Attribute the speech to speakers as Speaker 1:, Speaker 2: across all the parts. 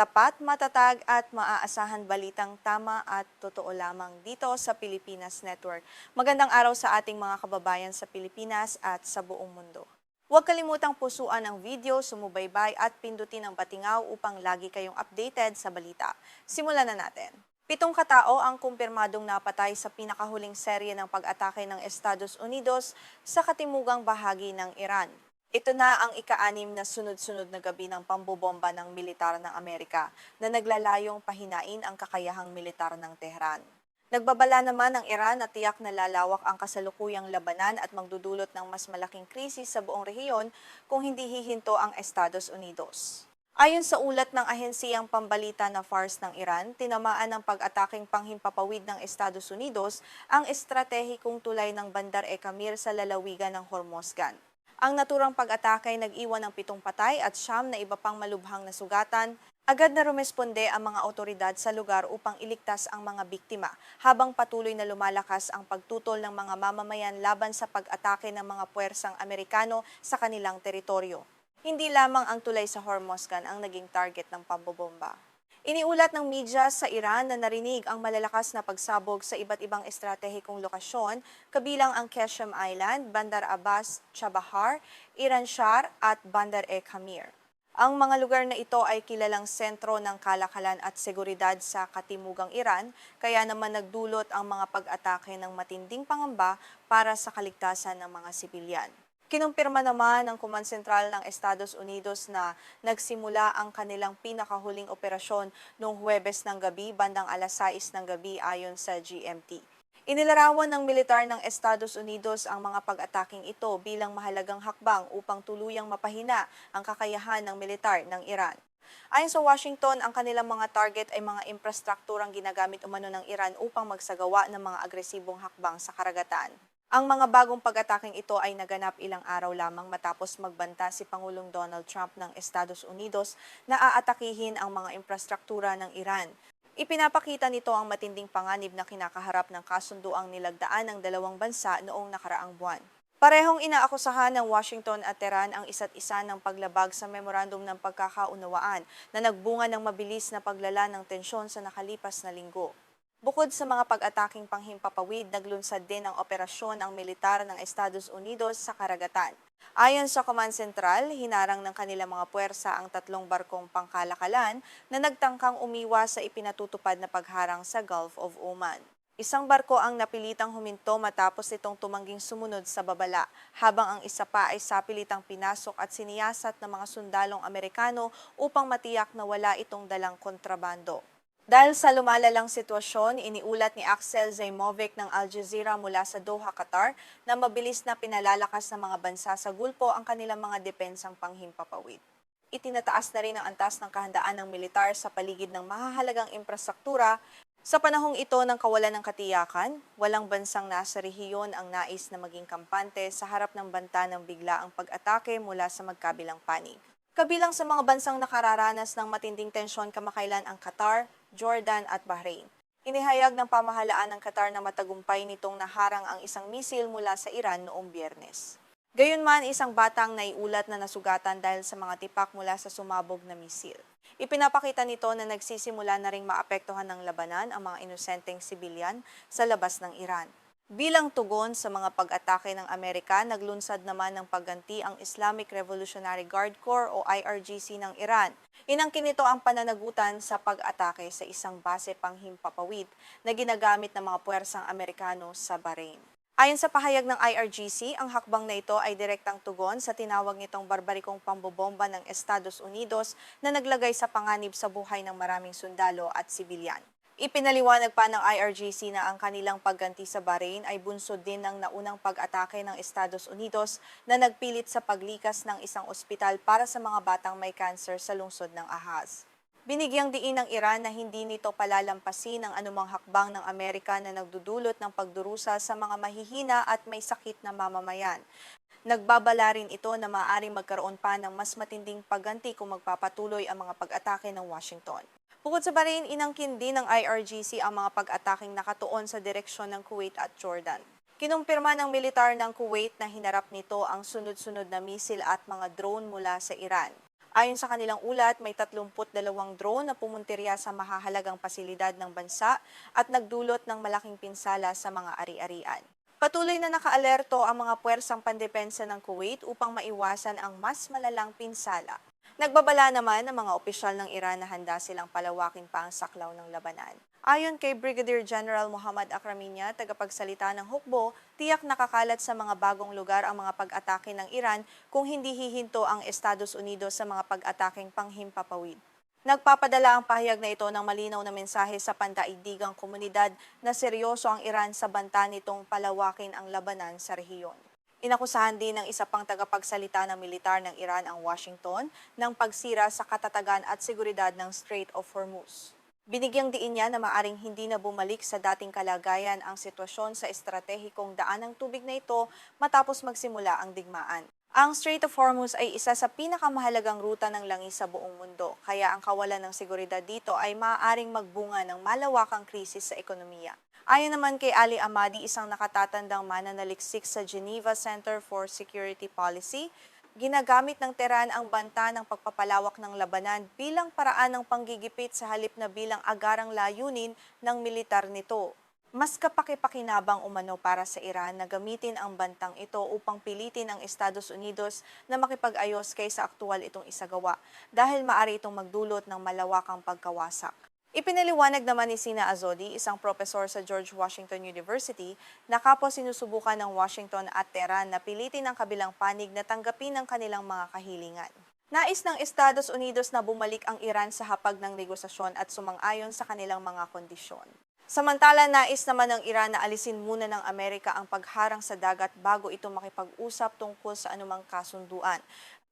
Speaker 1: Tapat, matatag at maaasahan balitang tama at totoo lamang dito sa Pilipinas Network. Magandang araw sa ating mga kababayan sa Pilipinas at sa buong mundo. Huwag kalimutang pusuan ang video, sumubaybay at pindutin ang batingaw upang lagi kayong updated sa balita. Simulan na natin. 7 katao ang kumpirmadong napatay sa pinakahuling serye ng pag-atake ng Estados Unidos sa katimugang bahagi ng Iran. Ito na ang ika-6 na sunod-sunod na gabi ng pambobomba ng militar ng Amerika na naglalayong pahinain ang kakayahang militar ng Tehran. Nagbabala naman ang Iran na tiyak na lalawak ang kasalukuyang labanan at magdudulot ng mas malaking krisis sa buong rehiyon kung hindi hihinto ang Estados Unidos. Ayon sa ulat ng ahensiyang pambalita na Fars ng Iran, tinamaan ng pag-ataking panghimpapawid ng Estados Unidos ang estratehikong tulay ng Bandar e Kamir sa lalawigan ng Hormozgan. Ang naturang pag-atake ay nag-iwan ng 7 patay at 9 na iba pang malubhang nasugatan. Agad na rumesponde ang mga otoridad sa lugar upang iligtas ang mga biktima habang patuloy na lumalakas ang pagtutol ng mga mamamayan laban sa pag-atake ng mga puwersang Amerikano sa kanilang teritoryo. Hindi lamang ang tulay sa Hormozgan ang naging target ng pambobomba. Iniulat ng media sa Iran na narinig ang malalakas na pagsabog sa iba't ibang estratehikong lokasyon, kabilang ang Qeshm Island, Bandar Abbas, Chabahar, Iran Shar at Bandar e Kamir. Ang mga lugar na ito ay kilalang sentro ng kalakalan at seguridad sa katimugang Iran, kaya naman nagdulot ang mga pag-atake ng matinding pangamba para sa kaligtasan ng mga sibilyan. Kinumpirma naman ng Command Central ng Estados Unidos na nagsimula ang kanilang pinakahuling operasyon noong Huwebes ng gabi bandang alas 6 ng gabi ayon sa GMT. Inilarawan ng militar ng Estados Unidos ang mga pag-ataking ito bilang mahalagang hakbang upang tuluyang mapahina ang kakayahan ng militar ng Iran. Ayon sa Washington, ang kanilang mga target ay mga infrastrukturang ginagamit umano ng Iran upang magsagawa ng mga agresibong hakbang sa karagatan. Ang mga bagong pag-ataking ito ay naganap ilang araw lamang matapos magbanta si Pangulong Donald Trump ng Estados Unidos na aatakihin ang mga infrastruktura ng Iran. Ipinapakita nito ang matinding panganib na kinakaharap ng kasunduang nilagdaan ng dalawang bansa noong nakaraang buwan. Parehong inaakusahan ng Washington at Tehran ang isa't isa ng paglabag sa memorandum ng pagkakaunawaan na nagbunga ng mabilis na paglala ng tensyon sa nakalipas na linggo. Bukod sa mga pag-ataking panghimpapawid, naglunsad din ang operasyon ang militar ng Estados Unidos sa karagatan. Ayon sa Command Central, hinarang ng kanilang mga puwersa ang 3 barkong pangkalakalan na nagtangkang umiwas sa ipinatutupad na pagharang sa Gulf of Oman. Isang barko ang napilitang huminto matapos itong tumangging sumunod sa babala, habang ang isa pa ay sapilitang pinasok at siniyasat ng mga sundalong Amerikano upang matiyak na wala itong dalang kontrabando. Dahil sa lumalalang sitwasyon, iniulat ni Axel Zaimovic ng Al Jazeera mula sa Doha, Qatar, na mabilis na pinalalakas ng mga bansa sa Gulpo ang kanilang mga depensang panghimpapawid. Itinataas na rin ang antas ng kahandaan ng militar sa paligid ng mahahalagang infrastruktura. Sa panahong ito ng kawalan ng katiyakan, walang bansang nasa rehiyon ang nais na maging kampante sa harap ng banta ng biglaang pag-atake mula sa magkabilang panig. Kabilang sa mga bansang nakararanas ng matinding tensyon kamakailan ang Qatar, Jordan at Bahrain. Inihayag ng pamahalaan ng Qatar na matagumpay nitong naharang ang isang misil mula sa Iran noong Biyernes. Gayunman, isang batang naiulat na nasugatan dahil sa mga tipak mula sa sumabog na misil. Ipinapakita nito na nagsisimula na ring maapektuhan ng labanan ang mga inosenteng sibilyan sa labas ng Iran. Bilang tugon sa mga pag-atake ng Amerika, naglunsad naman ng pagganti ang Islamic Revolutionary Guard Corps o IRGC ng Iran. Inangkin nito ang pananagutan sa pag-atake sa isang base panghimpapawid na ginagamit ng mga puwersang Amerikano sa Bahrain. Ayon sa pahayag ng IRGC, ang hakbang na ito ay direktang tugon sa tinawag nitong barbarikong pambobomba ng Estados Unidos na naglagay sa panganib sa buhay ng maraming sundalo at sibilyan. Ipinaliwanag pa ng IRGC na ang kanilang pagganti sa Bahrain ay bunsod din ng naunang pag-atake ng Estados Unidos na nagpilit sa paglikas ng isang ospital para sa mga batang may cancer sa lungsod ng Ahaz. Binigyang diin ng Iran na hindi nito palalampasin ang anumang hakbang ng Amerika na nagdudulot ng pagdurusa sa mga mahihina at may sakit na mamamayan. Nagbabala rin ito na maaaring magkaroon pa ng mas matinding pagganti kung magpapatuloy ang mga pag-atake ng Washington. Bukod sa Bahrain, inangkin din ng IRGC ang mga pag-ataking nakatuon sa direksyon ng Kuwait at Jordan. Kinumpirma ng militar ng Kuwait na hinarap nito ang sunod-sunod na misil at mga drone mula sa Iran. Ayon sa kanilang ulat, may 32 drone na pumuntirya sa mahahalagang pasilidad ng bansa at nagdulot ng malaking pinsala sa mga ari-arian. Patuloy na nakaalerto ang mga puwersang pandepensa ng Kuwait upang maiwasan ang mas malalang pinsala. Nagbabala naman ang mga opisyal ng Iran na handa silang palawakin pa ang saklaw ng labanan. Ayon kay Brigadier General Muhammad Akraminya, tagapagsalita ng hukbo, tiyak nakakalat sa mga bagong lugar ang mga pag-atake ng Iran kung hindi hihinto ang Estados Unidos sa mga pag-ataking panghimpapawid. Nagpapadala ang pahayag na ito ng malinaw na mensahe sa pandaigdigang komunidad na seryoso ang Iran sa banta nitong palawakin ang labanan sa rehiyon. Inakusahan din ng isa pang tagapagsalita ng militar ng Iran ang Washington ng pagsira sa katatagan at seguridad ng Strait of Hormuz. Binigyang diin niya na maaring hindi na bumalik sa dating kalagayan ang sitwasyon sa estratehikong daan ng tubig na ito matapos magsimula ang digmaan. Ang Strait of Hormuz ay isa sa pinakamahalagang ruta ng langis sa buong mundo, kaya ang kawalan ng seguridad dito ay maaaring magbunga ng malawakang krisis sa ekonomiya. Ayon naman kay Ali Ahmadi, isang nakatatandang mananaliksik sa Geneva Center for Security Policy, ginagamit ng Tehran ang banta ng pagpapalawak ng labanan bilang paraan ng panggigipit sa halip na bilang agarang layunin ng militar nito. Mas kapaki-pakinabang umano para sa Iran na gamitin ang bantang ito upang pilitin ang Estados Unidos na makipag-ayos kaysa aktual itong isagawa dahil maaari itong magdulot ng malawakang pagkawasak. Ipinaliwanag naman ni Sina Azodi, isang propesor sa George Washington University, na kapwa sinusubukan ng Washington at Tehran na pilitin ang kabilang panig na tanggapin ang kanilang mga kahilingan. Nais ng Estados Unidos na bumalik ang Iran sa hapag ng negosasyon at sumang-ayon sa kanilang mga kondisyon. Samantala, nais naman ng Iran na alisin muna ng Amerika ang pagharang sa dagat bago ito makipag-usap tungkol sa anumang kasunduan.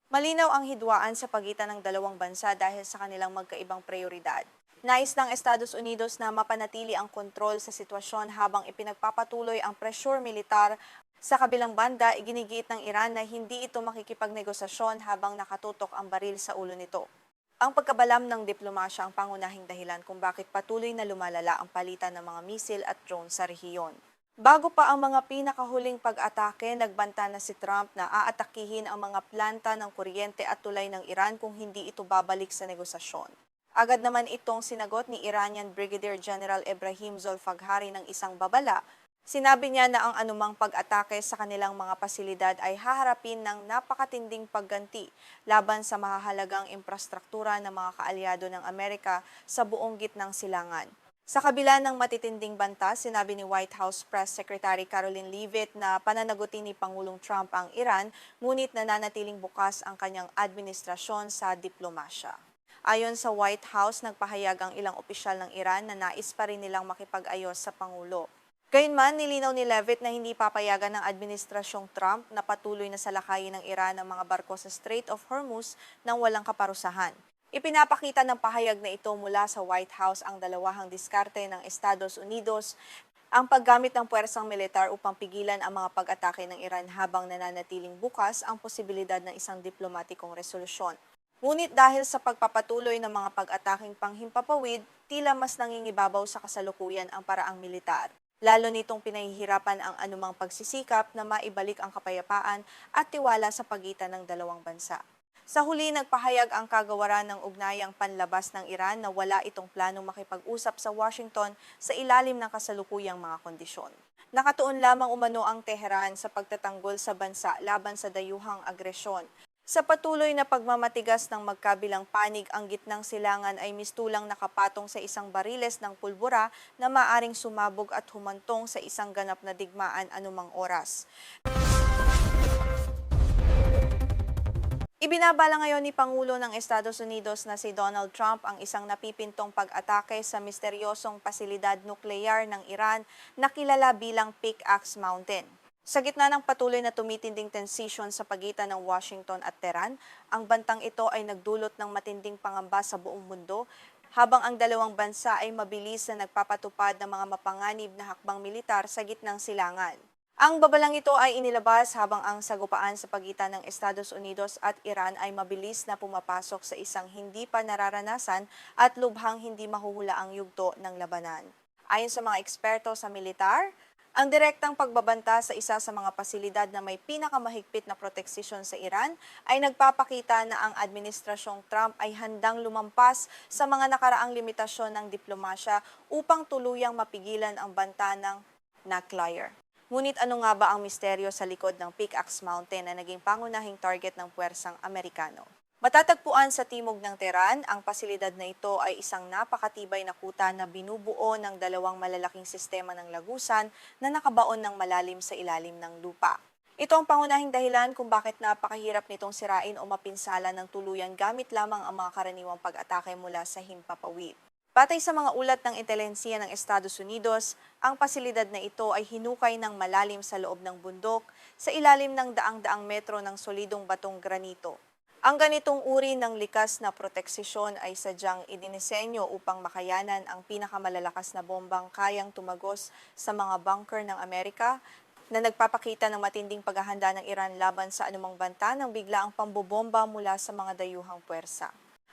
Speaker 1: Malinaw ang hidwaan sa pagitan ng dalawang bansa dahil sa kanilang magkaibang prioridad. Nais ng Estados Unidos na mapanatili ang kontrol sa sitwasyon habang ipinagpapatuloy ang presyur militar. Sa kabilang banda, iginigiit ng Iran na hindi ito makikipagnegosasyon habang nakatutok ang baril sa ulo nito. Ang pagkabalam ng diplomasya ang pangunahing dahilan kung bakit patuloy na lumalala ang palitan ng mga misil at drone sa rehiyon. Bago pa ang mga pinakahuling pag-atake, nagbanta na si Trump na aatakihin ang mga planta ng kuryente at tulay ng Iran kung hindi ito babalik sa negosasyon. Agad naman itong sinagot ni Iranian Brigadier General Ebrahim Zolfaghari ng isang babala. Sinabi niya na ang anumang pag-atake sa kanilang mga pasilidad ay haharapin ng napakatinding pagganti laban sa mahahalagang infrastruktura ng mga kaalyado ng Amerika sa buong gitnang silangan. Sa kabila ng matitinding banta, sinabi ni White House Press Secretary Caroline Leavitt na pananagutin ni Pangulong Trump ang Iran, ngunit nananatiling bukas ang kanyang administrasyon sa diplomasya. Ayon sa White House, nagpahayag ang ilang opisyal ng Iran na nais pa rin nilang makipag-ayos sa Pangulo. Gayunman, nilinaw ni Leavitt na hindi papayagan ng administrasyong Trump na patuloy na salakayin ng Iran ang mga barko sa Strait of Hormuz nang walang kaparusahan. Ipinapakita ng pahayag na ito mula sa White House ang dalawahang diskarte ng Estados Unidos, ang paggamit ng puwersang militar upang pigilan ang mga pag-atake ng Iran habang nananatiling bukas ang posibilidad ng isang diplomatikong resolusyon. Ngunit dahil sa pagpapatuloy ng mga pag-ataking panghimpapawid, tila mas nangingibabaw sa kasalukuyan ang paraang militar. Lalo nitong pinahihirapan ang anumang pagsisikap na maibalik ang kapayapaan at tiwala sa pagitan ng dalawang bansa. Sa huli, nagpahayag ang kagawaran ng ugnayang panlabas ng Iran na wala itong planong makipag-usap sa Washington sa ilalim ng kasalukuyang mga kondisyon. Nakatuon lamang umano ang Tehran sa pagtatanggol sa bansa laban sa dayuhang agresyon. Sa patuloy na pagmamatigas ng magkabilang panig, ang gitnang silangan ay mistulang nakapatong sa isang bariles ng pulbura na maaring sumabog at humantong sa isang ganap na digmaan anumang oras. Ibinabala ngayon ni Pangulo ng Estados Unidos na si Donald Trump ang isang napipintong pag-atake sa misteryosong pasilidad nuklear ng Iran na kilala bilang Pickaxe Mountain. Sa gitna ng patuloy na tumitinding tensisyon sa pagitan ng Washington at Tehran, ang bantang ito ay nagdulot ng matinding pangamba sa buong mundo, habang ang dalawang bansa ay mabilis na nagpapatupad ng mga mapanganib na hakbang militar sa gitnang silangan. Ang babalang ito ay inilabas habang ang sagupaan sa pagitan ng Estados Unidos at Iran ay mabilis na pumapasok sa isang hindi pa nararanasan at lubhang hindi mahuhula ang yugto ng labanan. Ayon sa mga eksperto sa militar, Ang direktang pagbabanta sa isa sa mga pasilidad na may pinakamahigpit na proteksyon sa Iran ay nagpapakita na ang administrasyong Trump ay handang lumampas sa mga nakaraang limitasyon ng diplomasya upang tuluyang mapigilan ang banta ng nuclear. Ngunit ano nga ba ang misteryo sa likod ng Pickaxe Mountain na naging pangunahing target ng puwersang Amerikano? Matatagpuan sa timog ng Tehran, ang pasilidad na ito ay isang napakatibay na kuta na binubuo ng dalawang malalaking sistema ng lagusan na nakabaon ng malalim sa ilalim ng lupa. Ito ang pangunahing dahilan kung bakit napakahirap nitong sirain o mapinsala ng tuluyan gamit lamang ang mga karaniwang pag-atake mula sa himpapawid. Batay sa mga ulat ng intelihensiya ng Estados Unidos, ang pasilidad na ito ay hinukay ng malalim sa loob ng bundok sa ilalim ng daang-daang metro ng solidong batong granito. Ang ganitong uri ng likas na proteksyon ay sadyang idinisenyo upang makayanan ang pinakamalalakas na bombang kayang tumagos sa mga bunker ng Amerika na nagpapakita ng matinding paghahanda ng Iran laban sa anumang banta ng biglaang pambobomba mula sa mga dayuhang puwersa.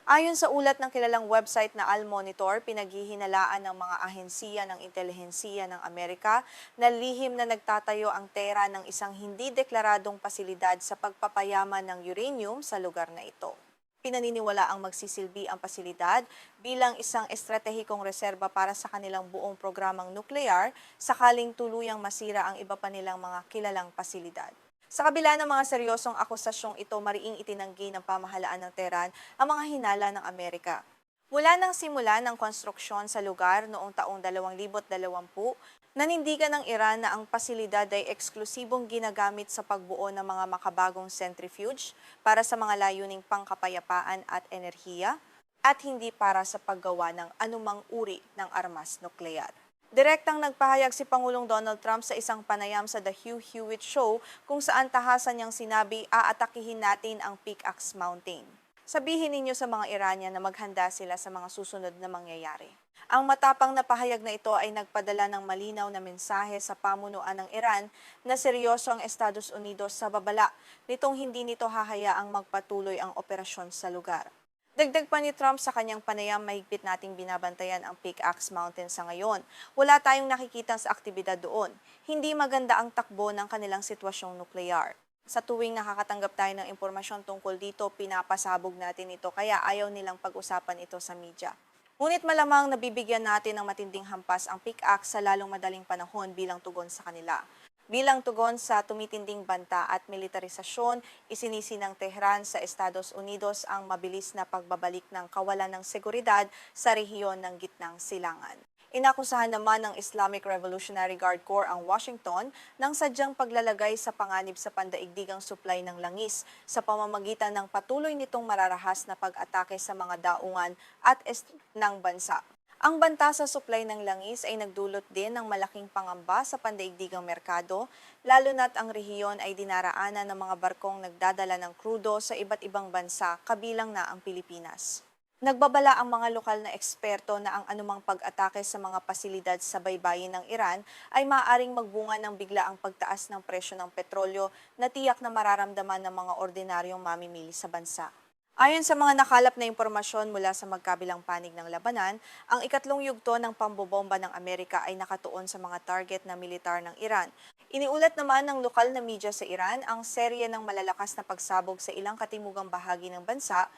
Speaker 1: Ayon sa ulat ng kilalang website na Al Monitor, pinaghihinalaan ng mga ahensiya ng intelihensiya ng Amerika na lihim na nagtatayo ang Tehran ng isang hindi deklaradong pasilidad sa pagpapayaman ng uranium sa lugar na ito. Pinaniniwala ang magsisilbi ang pasilidad bilang isang estratehikong reserba para sa kanilang buong programang nuklear sakaling tuluyang masira ang iba pa nilang mga kilalang pasilidad. Sa kabila ng mga seryosong akusasyong ito, mariing itinanggi ng pamahalaan ng Tehran ang mga hinala ng Amerika. Mula nang simula ng konstruksyon sa lugar noong taong 2020, nanindigan ng Iran na ang pasilidad ay eksklusibong ginagamit sa pagbuo ng mga makabagong centrifuge para sa mga layuning pangkapayapaan at enerhiya at hindi para sa paggawa ng anumang uri ng armas nuklear. Direktang nagpahayag si Pangulong Donald Trump sa isang panayam sa The Hugh Hewitt Show kung saan tahasan niyang sinabi, aatakihin natin ang Pickaxe Mountain. Sabihin ninyo sa mga Iranian na maghanda sila sa mga susunod na mangyayari. Ang matapang na pahayag na ito ay nagpadala ng malinaw na mensahe sa pamunuan ng Iran na seryoso ang Estados Unidos sa babala nitong hindi nito hahayaang magpatuloy ang operasyon sa lugar. Dagdag pa ni Trump sa kanyang panayam, mahigpit nating binabantayan ang Pickaxe Mountain sa ngayon. Wala tayong nakikita sa aktibidad doon. Hindi maganda ang takbo ng kanilang sitwasyong nuklear. Sa tuwing nakakatanggap tayo ng impormasyon tungkol dito, pinapasabog natin ito kaya ayaw nilang pag-usapan ito sa media. Ngunit malamang nabibigyan natin ng matinding hampas ang Pickaxe sa lalong madaling panahon bilang tugon sa kanila. Bilang tugon sa tumitinding banta at militarisasyon, isinisi ng Tehran sa Estados Unidos ang mabilis na pagbabalik ng kawalan ng seguridad sa rehiyon ng Gitnang Silangan. Inakusahan naman ng Islamic Revolutionary Guard Corps ang Washington ng sadyang paglalagay sa panganib sa pandaigdigang supply ng langis sa pamamagitan ng patuloy nitong mararahas na pag-atake sa mga daungan at ng bansa. Ang banta sa supply ng langis ay nagdulot din ng malaking pangamba sa pandaigdigang merkado, lalo na't ang rehiyon ay dinaraanan ng mga barkong nagdadala ng krudo sa iba't ibang bansa, kabilang na ang Pilipinas. Nagbabala ang mga lokal na eksperto na ang anumang pag-atake sa mga pasilidad sa baybayin ng Iran ay maaaring magbunga ng biglaang pagtaas ng presyo ng petrolyo na tiyak na mararamdaman ng mga ordinaryong mamimili sa bansa. Ayon sa mga nakalap na impormasyon mula sa magkabilang panig ng labanan, ang ikatlong yugto ng pambobomba ng Amerika ay nakatuon sa mga target na militar ng Iran. Iniulat naman ng lokal na media sa Iran ang serye ng malalakas na pagsabog sa ilang katimugang bahagi ng bansa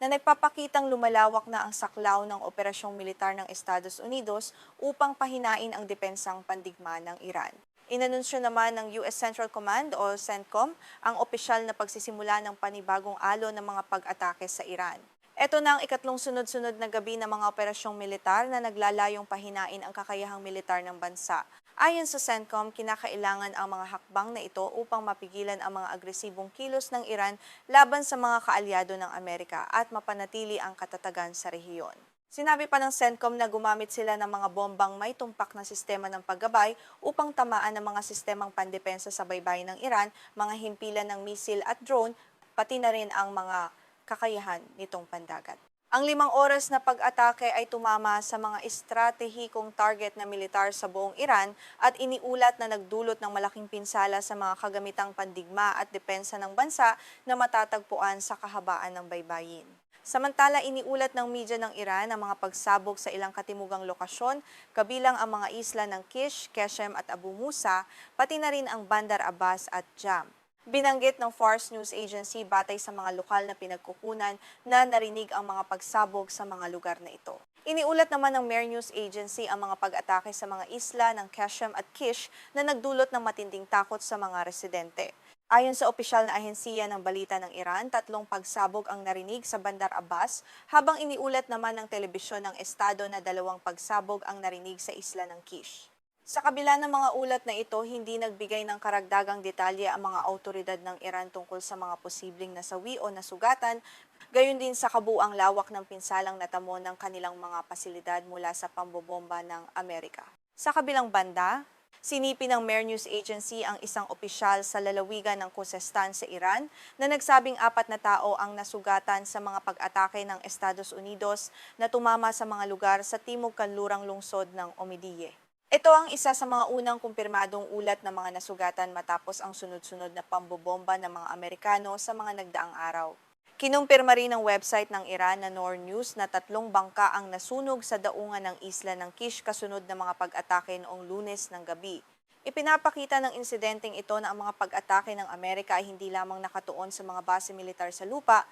Speaker 1: na nagpapakitang lumalawak na ang saklaw ng operasyong militar ng Estados Unidos upang pahinain ang depensang pandigma ng Iran. Inanunsyo naman ng US Central Command o CENTCOM ang opisyal na pagsisimula ng panibagong alon ng mga pag-atake sa Iran. Ito na ang ikatlong sunod-sunod na gabi ng mga operasyong militar na naglalayong pahinain ang kakayahang militar ng bansa. Ayon sa CENTCOM, kinakailangan ang mga hakbang na ito upang mapigilan ang mga agresibong kilos ng Iran laban sa mga kaalyado ng Amerika at mapanatili ang katatagan sa rehiyon. Sinabi pa ng CENTCOM na gumamit sila ng mga bombang may tumpak na sistema ng paggabay upang tamaan ng mga sistemang pandepensa sa baybayin ng Iran, mga himpilan ng misil at drone, pati na rin ang mga kakayahan nitong pandagat. Ang 5 oras na pag-atake ay tumama sa mga estratehikong target na militar sa buong Iran at iniulat na nagdulot ng malaking pinsala sa mga kagamitang pandigma at depensa ng bansa na matatagpuan sa kahabaan ng baybayin. Samantala, iniulat ng media ng Iran ang mga pagsabog sa ilang katimugang lokasyon, kabilang ang mga isla ng Kish, Keshem at Abu Musa, pati na rin ang Bandar Abbas at Jam. Binanggit ng Fars News Agency batay sa mga lokal na pinagkukunan na narinig ang mga pagsabog sa mga lugar na ito. Iniulat naman ng Mer News Agency ang mga pag-atake sa mga isla ng Keshem at Kish na nagdulot ng matinding takot sa mga residente. Ayon sa opisyal na ahensiya ng balita ng Iran, 3 pagsabog ang narinig sa Bandar Abbas, habang iniulat naman ng telebisyon ng Estado na 2 pagsabog ang narinig sa isla ng Kish. Sa kabila ng mga ulat na ito, hindi nagbigay ng karagdagang detalye ang mga autoridad ng Iran tungkol sa mga posibleng nasawi o nasugatan, gayon din sa kabuang lawak ng pinsalang natamo ng kanilang mga pasilidad mula sa pambobomba ng Amerika. Sa kabilang banda, sinipi ng Mer News Agency ang isang opisyal sa lalawigan ng Khuzestan sa Iran na nagsabing 4 na tao ang nasugatan sa mga pag-atake ng Estados Unidos na tumama sa mga lugar sa timog kanlurang lungsod ng Omidyeh. Ito ang isa sa mga unang kumpirmadong ulat ng mga nasugatan matapos ang sunod-sunod na pambobomba ng mga Amerikano sa mga nagdaang araw. Kinumpirma rin ng website ng Iran na Noor News na 3 bangka ang nasunog sa daungan ng isla ng Kish kasunod ng mga pag-atake noong Lunes ng gabi. Ipinapakita ng insidenteng ito na ang mga pag-atake ng Amerika ay hindi lamang nakatuon sa mga base militar sa lupa,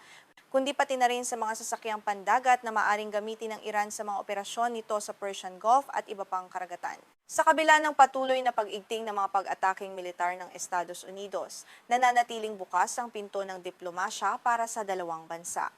Speaker 1: kundi pati na rin sa mga sasakyang pandagat na maaring gamitin ng Iran sa mga operasyon nito sa Persian Gulf at iba pang karagatan. Sa kabila ng patuloy na pag-igting ng mga pag-ataking militar ng Estados Unidos, nananatiling bukas ang pinto ng diplomasya para sa dalawang bansa.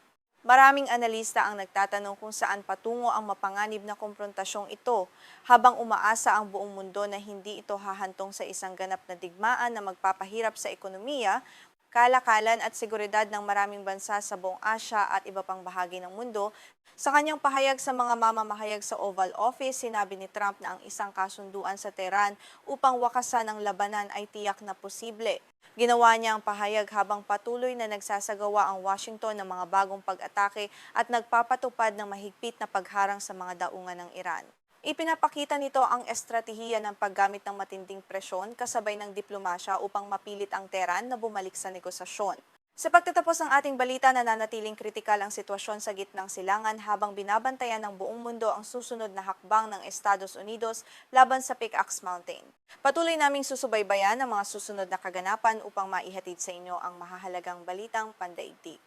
Speaker 1: Maraming analista ang nagtatanong kung saan patungo ang mapanganib na komprontasyong ito, habang umaasa ang buong mundo na hindi ito hahantong sa isang ganap na digmaan na magpapahirap sa ekonomiya, kalakalan at seguridad ng maraming bansa sa buong Asya at iba pang bahagi ng mundo. Sa kanyang pahayag sa mga mamamahayag sa Oval Office, sinabi ni Trump na ang isang kasunduan sa Tehran upang wakasan ang labanan ay tiyak na posible. Ginawa niya ang pahayag habang patuloy na nagsasagawa ang Washington ng mga bagong pag-atake at nagpapatupad ng mahigpit na pagharang sa mga daungan ng Iran. Ipinapakita nito ang estratehiya ng paggamit ng matinding presyon kasabay ng diplomasya upang mapilit ang Tehran na bumalik sa negosasyon. Sa pagtatapos ng ating balita, nananatiling kritikal ang sitwasyon sa gitnang silangan habang binabantayan ng buong mundo ang susunod na hakbang ng Estados Unidos laban sa Piccaxe Mountain. Patuloy naming susubaybayan ang mga susunod na kaganapan upang maihatid sa inyo ang mahahalagang balitang pandaigdig.